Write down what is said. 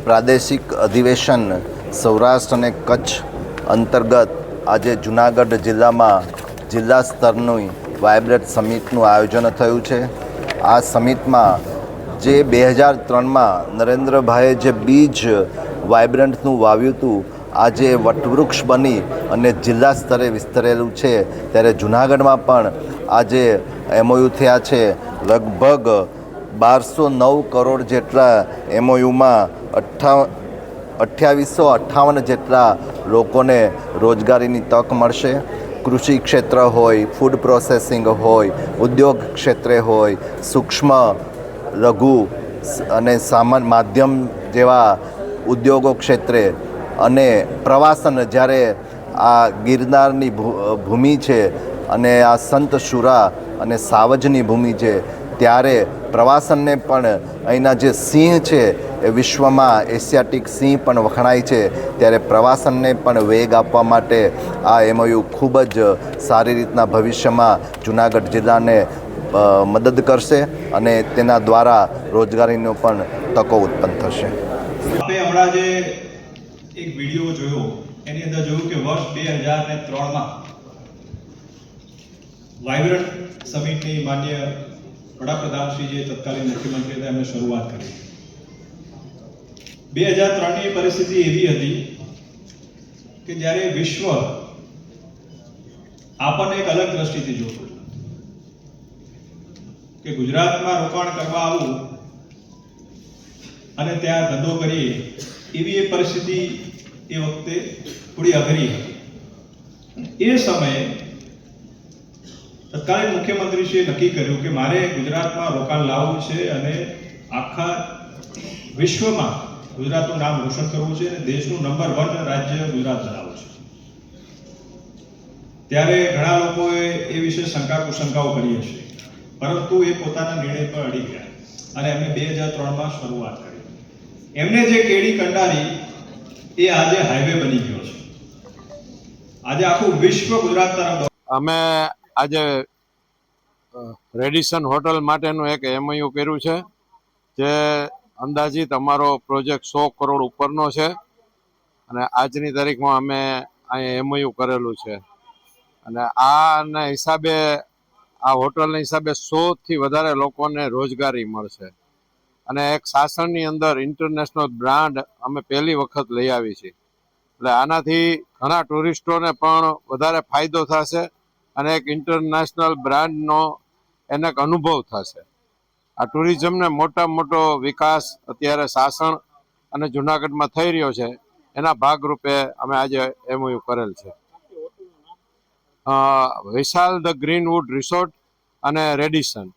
પ્રાદેશિક અધિવેશન સૌરાષ્ટ્ર અને કચ્છ અંતર્ગત આજે જૂનાગઢ જિલ્લામાં જિલ્લા સ્તરની વાઇબ્રન્ટ સમિટનું આયોજન થયું છે। આ સમિટમાં જે 2003માં નરેન્દ્રભાઈએ જે બીજ વાઇબ્રન્ટનું વાવ્યું હતું, આજે વટવૃક્ષ બની અને જિલ્લા સ્તરે વિસ્તરેલું છે। ત્યારે જૂનાગઢમાં પણ આજે MOU થયા છે। લગભગ 1209 કરોડ જેટલા MOUમાં 2858 જેટલા લોકોને રોજગારીની તક મળશે। કૃષિ ક્ષેત્ર હોય, ફૂડ પ્રોસેસિંગ હોય, ઉદ્યોગ ક્ષેત્રે હોય, સૂક્ષ્મ લઘુ અને સામાન્ય માધ્યમ જેવા ઉદ્યોગો ક્ષેત્રે અને પ્રવાસન, જ્યારે આ ગિરનારની ભૂમિ છે અને આ સંત શુરા અને સાવજની ભૂમિ છે, ત્યારે પ્રવાસનને પણ અહીંના જે સિંહ છે એ વિશ્વમાં એશિયાટિક સિંહ પણ વખણાય છે। ત્યારે પ્રવાસનને પણ વેગ આપવા માટે આ MOU ખૂબ જ સારી રીતના ભવિષ્યમાં જૂનાગઢ જિલ્લાને મદદ કરશે અને તેના દ્વારા રોજગારીનો પણ તકો ઉત્પન્ન થશે। આપણે હમણાં જે એક વિડીયો જોયો એની અંદર જોયું કે વર્ષ 2003માં વાઇબ્રન્ટ સમિટની માન્ય વડાપ્રધાન શ્રી જે તત્કાલીન મુખ્યમંત્રી હતા એમણે શરૂઆત કરી। 2003ની પરિસ્થિતિ એવી હતી કે જ્યારે વિશ્વ આપણને એક અલગ દ્રષ્ટિથી જોતું કે ગુજરાતમાં રોકાણ કરવા આવવું અને ત્યાં ધંધો કરીએ એવી એક પરિસ્થિતિ એ વખતે થોડી અઘરી હતી। એ સમયે તત્કાલીન મુખ્યમંત્રીશ્રીએ નક્કી કર્યું કે મારે ગુજરાતમાં રોકાણ લાવવું છે અને આખા વિશ્વમાં ગુજરાતનું નામ રોશન કરવું છે અને દેશનું નંબર 1 રાજ્ય ગુજરાત બનાવવું છે। ત્યારે ઘણા લોકોએ એ વિશે શંકા કુશંકાઓ કરી હશે, પરંતુ એ પોતાના નિર્ણય પર અડી ગયા અને એમને 2003માં શરૂઆત કરી। એમને જે કેડી કંડારી એ આજે હાઈવે બની ગયો છે। આજે આખું વિશ્વ ગુજરાત તરફ અમે આજે રેડિસન હોટલ માટેનું એક MOU કર્યું છે, જે અંદાજિત અમારો પ્રોજેક્ટ 100 કરોડ ઉપરનો છે અને આજની તારીખમાં અમે અહીં MOU કરેલું છે અને આના હિસાબે, આ હોટલના હિસાબે 100થી વધારે લોકોને રોજગારી મળશે અને એક શાસનની અંદર ઇન્ટરનેશનલ બ્રાન્ડ અમે પહેલી વખત લઈ આવી છીએ। એટલે આનાથી ઘણા ટુરિસ્ટોને પણ વધારે ફાયદો થશે અને એક ઇન્ટરનેશનલ બ્રાન્ડનો એને એક અનુભવ થશે। આ ટુરિઝમને મોટામાં મોટો વિકાસ અત્યારે સાસણ અને જૂનાગઢમાં થઈ રહ્યો છે, એના ભાગરૂપે અમે આજે MOU કરેલ છે। વિશાલ ધ ગ્રીનવુડ રિસોર્ટ અને રેડિસન